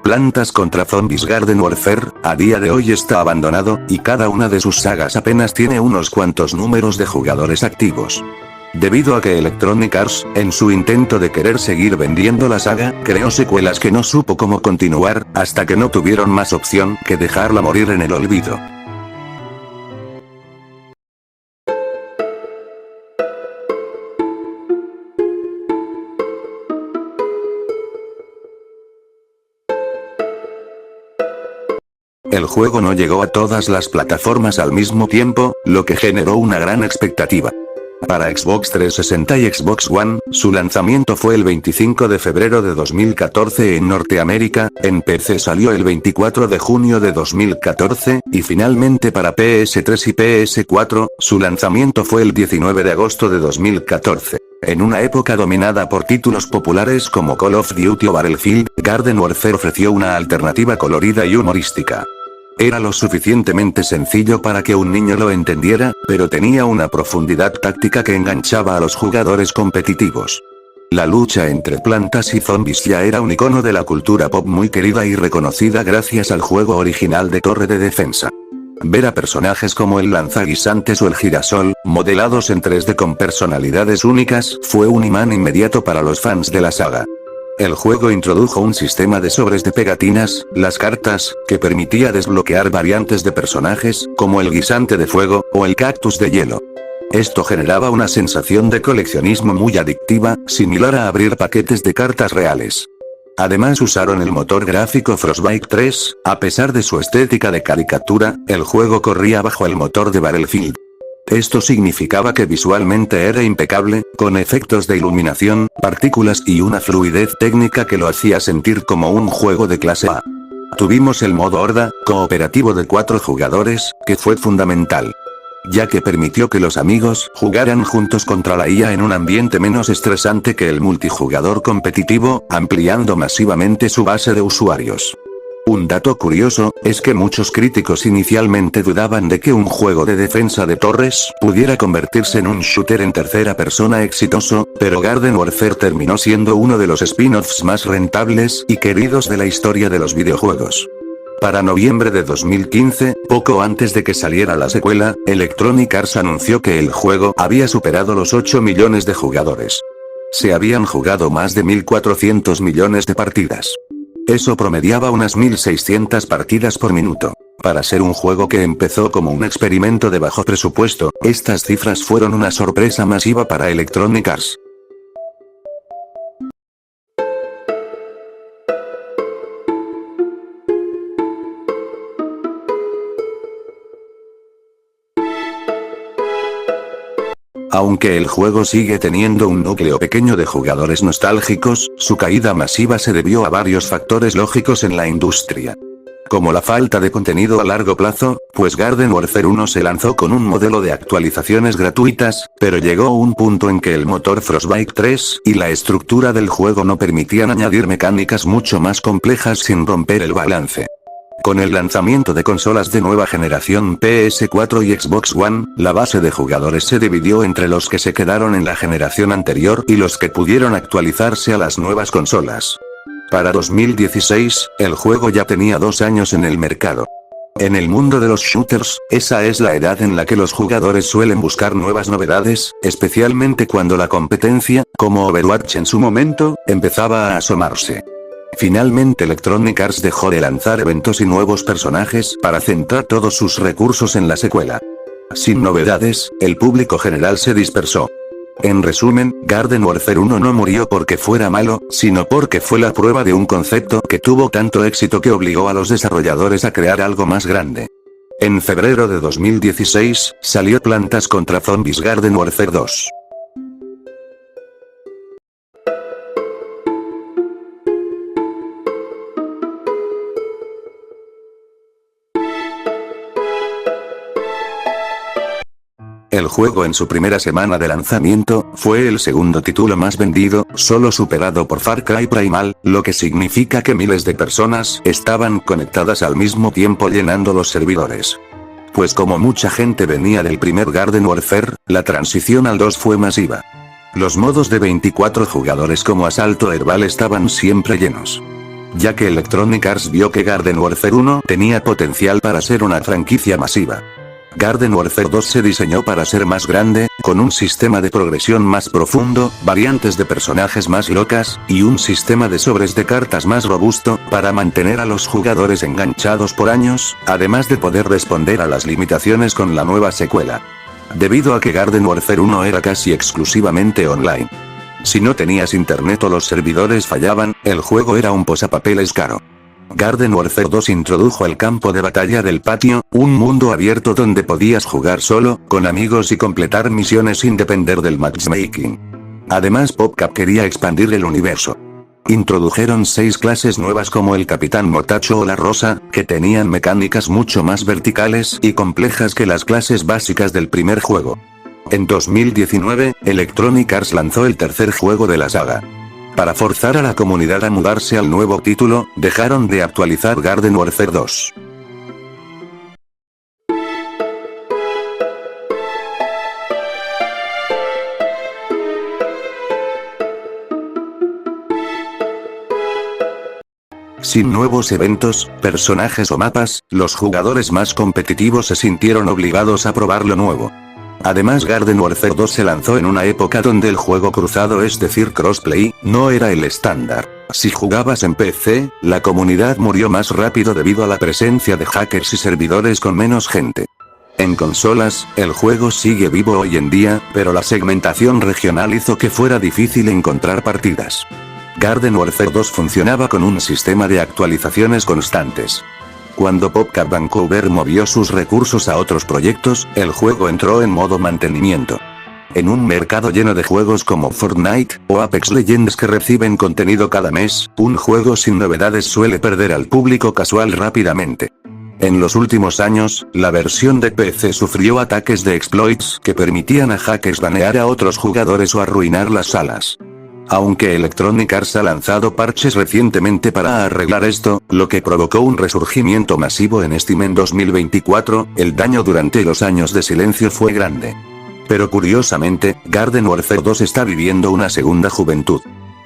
Plantas contra Zombies Garden Warfare, a día de hoy está abandonado, y cada una de sus sagas apenas tiene unos cuantos números de jugadores activos. Debido a que Electronic Arts, en su intento de querer seguir vendiendo la saga, creó secuelas que no supo cómo continuar, hasta que no tuvieron más opción que dejarla morir en el olvido. El juego no llegó a todas las plataformas al mismo tiempo, lo que generó una gran expectativa. Para Xbox 360 y Xbox One, su lanzamiento fue el 25 de febrero de 2014 en Norteamérica, en PC salió el 24 de junio de 2014, y finalmente para PS3 y PS4, su lanzamiento fue el 19 de agosto de 2014. En una época dominada por títulos populares como Call of Duty o Battlefield, Garden Warfare ofreció una alternativa colorida y humorística. Era lo suficientemente sencillo para que un niño lo entendiera, pero tenía una profundidad táctica que enganchaba a los jugadores competitivos. La lucha entre plantas y zombies ya era un icono de la cultura pop muy querida y reconocida gracias al juego original de Torre de Defensa. Ver a personajes como el lanzaguisantes o el girasol, modelados en 3D con personalidades únicas, fue un imán inmediato para los fans de la saga. El juego introdujo un sistema de sobres de pegatinas, las cartas, que permitía desbloquear variantes de personajes, como el guisante de fuego, o el cactus de hielo. Esto generaba una sensación de coleccionismo muy adictiva, similar a abrir paquetes de cartas reales. Además usaron el motor gráfico Frostbite 3, a pesar de su estética de caricatura, el juego corría bajo el motor de Battlefield. Esto significaba que visualmente era impecable, con efectos de iluminación, partículas y una fluidez técnica que lo hacía sentir como un juego de clase A. Tuvimos el modo Horda, cooperativo de 4 jugadores, que fue fundamental, ya que permitió que los amigos jugaran juntos contra la IA en un ambiente menos estresante que el multijugador competitivo, ampliando masivamente su base de usuarios. Un dato curioso, es que muchos críticos inicialmente dudaban de que un juego de defensa de torres pudiera convertirse en un shooter en tercera persona exitoso, pero Garden Warfare terminó siendo uno de los spin-offs más rentables y queridos de la historia de los videojuegos. Para noviembre de 2015, poco antes de que saliera la secuela, Electronic Arts anunció que el juego había superado los 8 millones de jugadores. Se habían jugado más de 1.400 millones de partidas. Eso promediaba unas 1.600 partidas por minuto. Para ser un juego que empezó como un experimento de bajo presupuesto, estas cifras fueron una sorpresa masiva para Electronic Arts. Aunque el juego sigue teniendo un núcleo pequeño de jugadores nostálgicos, su caída masiva se debió a varios factores lógicos en la industria. Como la falta de contenido a largo plazo, pues Garden Warfare 1 se lanzó con un modelo de actualizaciones gratuitas, pero llegó un punto en que el motor Frostbite 3 y la estructura del juego no permitían añadir mecánicas mucho más complejas sin romper el balance. Con el lanzamiento de consolas de nueva generación PS4 y Xbox One, la base de jugadores se dividió entre los que se quedaron en la generación anterior y los que pudieron actualizarse a las nuevas consolas. Para 2016, el juego ya tenía 2 años en el mercado. En el mundo de los shooters, esa es la edad en la que los jugadores suelen buscar nuevas novedades, especialmente cuando la competencia, como Overwatch en su momento, empezaba a asomarse. Finalmente Electronic Arts dejó de lanzar eventos y nuevos personajes para centrar todos sus recursos en la secuela. Sin novedades, el público general se dispersó. En resumen, Garden Warfare 1 no murió porque fuera malo, sino porque fue la prueba de un concepto que tuvo tanto éxito que obligó a los desarrolladores a crear algo más grande. En febrero de 2016, salió Plantas contra Zombies Garden Warfare 2. El juego en su primera semana de lanzamiento, fue el segundo título más vendido, solo superado por Far Cry Primal, lo que significa que miles de personas estaban conectadas al mismo tiempo llenando los servidores. Pues como mucha gente venía del primer Garden Warfare, la transición al 2 fue masiva. Los modos de 24 jugadores como Asalto Herbal estaban siempre llenos. ya que Electronic Arts vio que Garden Warfare 1 tenía potencial para ser una franquicia masiva. Garden Warfare 2 se diseñó para ser más grande, con un sistema de progresión más profundo, variantes de personajes más locas, y un sistema de sobres de cartas más robusto, para mantener a los jugadores enganchados por años, además de poder responder a las limitaciones con la nueva secuela. Debido a que Garden Warfare 1 era casi exclusivamente online. Si no tenías internet o los servidores fallaban, el juego era un posapapeles caro. Garden Warfare 2 introdujo el campo de batalla del patio, un mundo abierto donde podías jugar solo, con amigos y completar misiones sin depender del matchmaking. Además PopCap quería expandir el universo. Introdujeron 6 clases nuevas como el Capitán Motacho o la Rosa, que tenían mecánicas mucho más verticales y complejas que las clases básicas del primer juego. En 2019, Electronic Arts lanzó el tercer juego de la saga. Para forzar a la comunidad a mudarse al nuevo título, dejaron de actualizar Garden Warfare 2. Sin nuevos eventos, personajes o mapas, los jugadores más competitivos se sintieron obligados a probar lo nuevo. Además Garden Warfare 2 se lanzó en una época donde el juego cruzado, es decir crossplay, no era el estándar. Si jugabas en PC, la comunidad murió más rápido debido a la presencia de hackers y servidores con menos gente. En consolas, el juego sigue vivo hoy en día, pero la segmentación regional hizo que fuera difícil encontrar partidas. Garden Warfare 2 funcionaba con un sistema de actualizaciones constantes. Cuando PopCap Vancouver movió sus recursos a otros proyectos, el juego entró en modo mantenimiento. En un mercado lleno de juegos como Fortnite o Apex Legends que reciben contenido cada mes, un juego sin novedades suele perder al público casual rápidamente. En los últimos años, la versión de PC sufrió ataques de exploits que permitían a hackers banear a otros jugadores o arruinar las salas. Aunque Electronic Arts ha lanzado parches recientemente para arreglar esto, lo que provocó un resurgimiento masivo en Steam en 2024, el daño durante los años de silencio fue grande. Pero curiosamente, Garden Warfare 2 está viviendo una segunda juventud.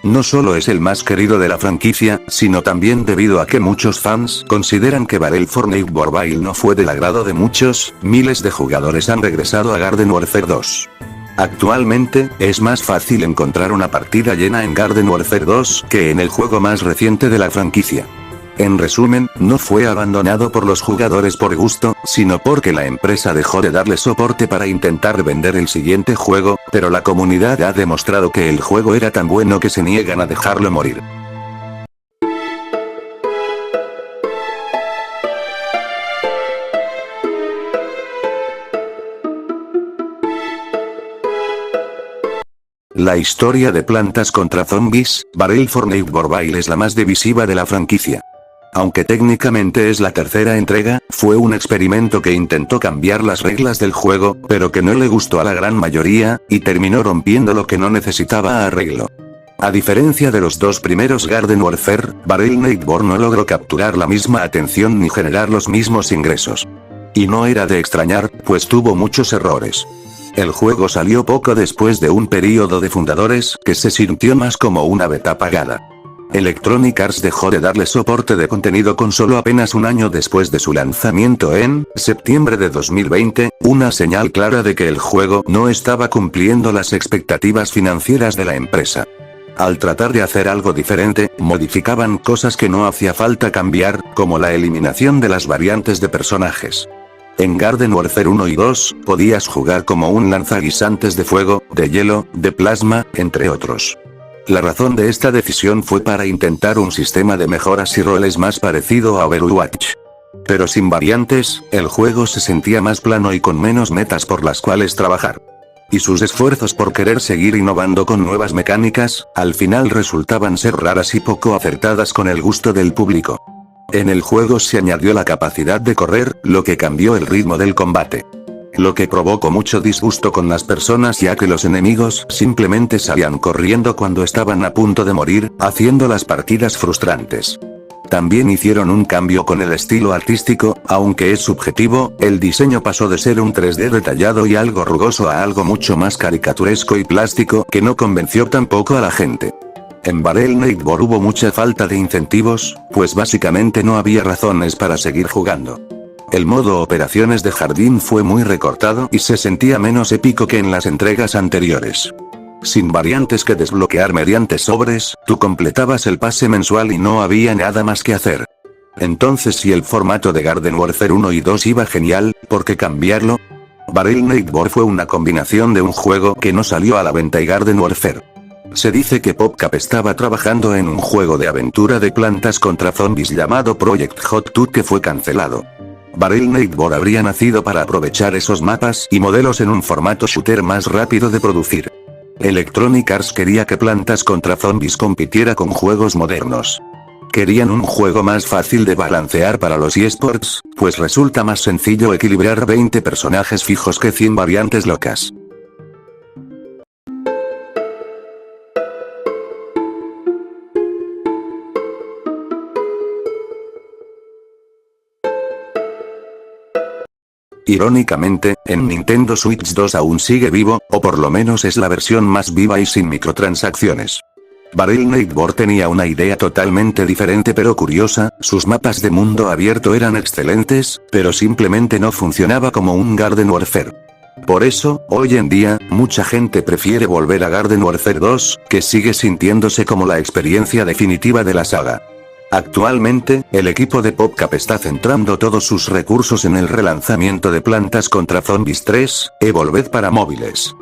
No solo es el más querido de la franquicia, sino también debido a que muchos fans consideran que Battle4 Mobile no fue del agrado de muchos, miles de jugadores han regresado a Garden Warfare 2. Actualmente, es más fácil encontrar una partida llena en Garden Warfare 2 que en el juego más reciente de la franquicia. En resumen, no fue abandonado por los jugadores por gusto, sino porque la empresa dejó de darle soporte para intentar vender el siguiente juego, pero la comunidad ha demostrado que el juego era tan bueno que se niegan a dejarlo morir. La historia de Plantas contra Zombies, Battle4 Mobile es la más divisiva de la franquicia. Aunque técnicamente es la tercera entrega, fue un experimento que intentó cambiar las reglas del juego, pero que no le gustó a la gran mayoría, y terminó rompiendo lo que no necesitaba arreglo. A diferencia de los dos primeros Garden Warfare, Battle4 no logró capturar la misma atención ni generar los mismos ingresos. Y no era de extrañar, pues tuvo muchos errores. El juego salió poco después de un período de fundadores que se sintió más como una beta pagada. Electronic Arts dejó de darle soporte de contenido con solo apenas un año después de su lanzamiento en septiembre de 2020, una señal clara de que el juego no estaba cumpliendo las expectativas financieras de la empresa. Al tratar de hacer algo diferente, modificaban cosas que no hacía falta cambiar, como la eliminación de las variantes de personajes. En Garden Warfare 1 y 2, podías jugar como un lanzaguisantes de fuego, de hielo, de plasma, entre otros. La razón de esta decisión fue para intentar un sistema de mejoras y roles más parecido a Overwatch. Pero sin variantes, el juego se sentía más plano y con menos metas por las cuales trabajar. Y sus esfuerzos por querer seguir innovando con nuevas mecánicas, al final resultaban ser raras y poco acertadas con el gusto del público. En el juego se añadió la capacidad de correr, lo que cambió el ritmo del combate. Lo que provocó mucho disgusto con las personas ya que los enemigos simplemente salían corriendo cuando estaban a punto de morir, haciendo las partidas frustrantes. También hicieron un cambio con el estilo artístico, aunque es subjetivo, el diseño pasó de ser un 3D detallado y algo rugoso a algo mucho más caricaturesco y plástico que no convenció tampoco a la gente. En Battle.net hubo mucha falta de incentivos, pues básicamente no había razones para seguir jugando. El modo operaciones de jardín fue muy recortado y se sentía menos épico que en las entregas anteriores. Sin variantes que desbloquear mediante sobres, tú completabas el pase mensual y no había nada más que hacer. Entonces, si el formato de Garden Warfare 1 y 2 iba genial, ¿por qué cambiarlo? Battle.net fue una combinación de un juego que no salió a la venta y Garden Warfare. Se dice que PopCap estaba trabajando en un juego de aventura de plantas contra zombies llamado Project Hot Tub que fue cancelado. Battle.net habría nacido para aprovechar esos mapas y modelos en un formato shooter más rápido de producir. Electronic Arts quería que Plantas contra Zombies compitiera con juegos modernos. Querían un juego más fácil de balancear para los eSports, pues resulta más sencillo equilibrar 20 personajes fijos que 100 variantes locas. Irónicamente, en Nintendo Switch 2 aún sigue vivo, o por lo menos es la versión más viva y sin microtransacciones. Battle.net tenía una idea totalmente diferente pero curiosa, sus mapas de mundo abierto eran excelentes, pero simplemente no funcionaba como un Garden Warfare. Por eso, hoy en día, mucha gente prefiere volver a Garden Warfare 2, que sigue sintiéndose como la experiencia definitiva de la saga. Actualmente, el equipo de PopCap está centrando todos sus recursos en el relanzamiento de Plantas contra Zombies 3, Evolved para móviles.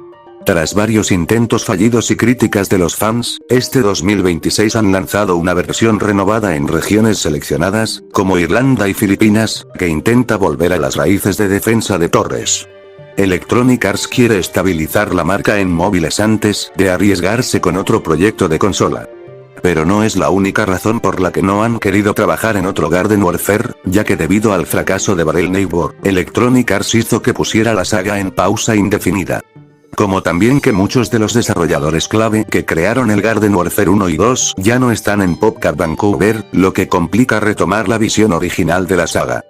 Tras varios intentos fallidos y críticas de los fans, este 2026 han lanzado una versión renovada en regiones seleccionadas, como Irlanda y Filipinas, que intenta volver a las raíces de defensa de torres. Electronic Arts quiere estabilizar la marca en móviles antes de arriesgarse con otro proyecto de consola. Pero no es la única razón por la que no han querido trabajar en otro Garden Warfare, ya que debido al fracaso de Battle.net, Electronic Arts hizo que pusiera la saga en pausa indefinida. Como también que muchos de los desarrolladores clave que crearon el Garden Warfare 1 y 2 ya no están en PopCap Vancouver, lo que complica retomar la visión original de la saga.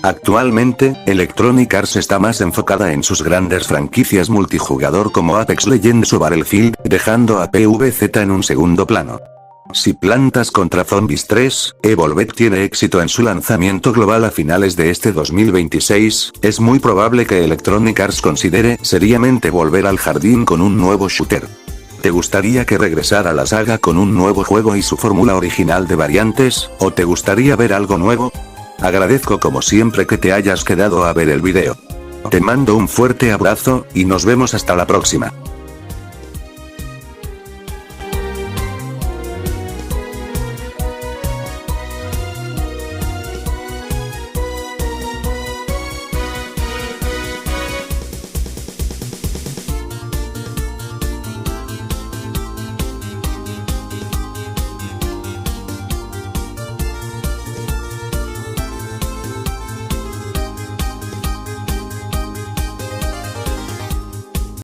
Actualmente, Electronic Arts está más enfocada en sus grandes franquicias multijugador como Apex Legends o Battlefield, dejando a PvZ en un segundo plano. Si Plantas contra Zombies 3, Evolved tiene éxito en su lanzamiento global a finales de este 2026, es muy probable que Electronic Arts considere seriamente volver al jardín con un nuevo shooter. ¿Te gustaría que regresara la saga con un nuevo juego y su fórmula original de variantes, o te gustaría ver algo nuevo? Agradezco como siempre que te hayas quedado a ver el video. Te mando un fuerte abrazo, y nos vemos hasta la próxima.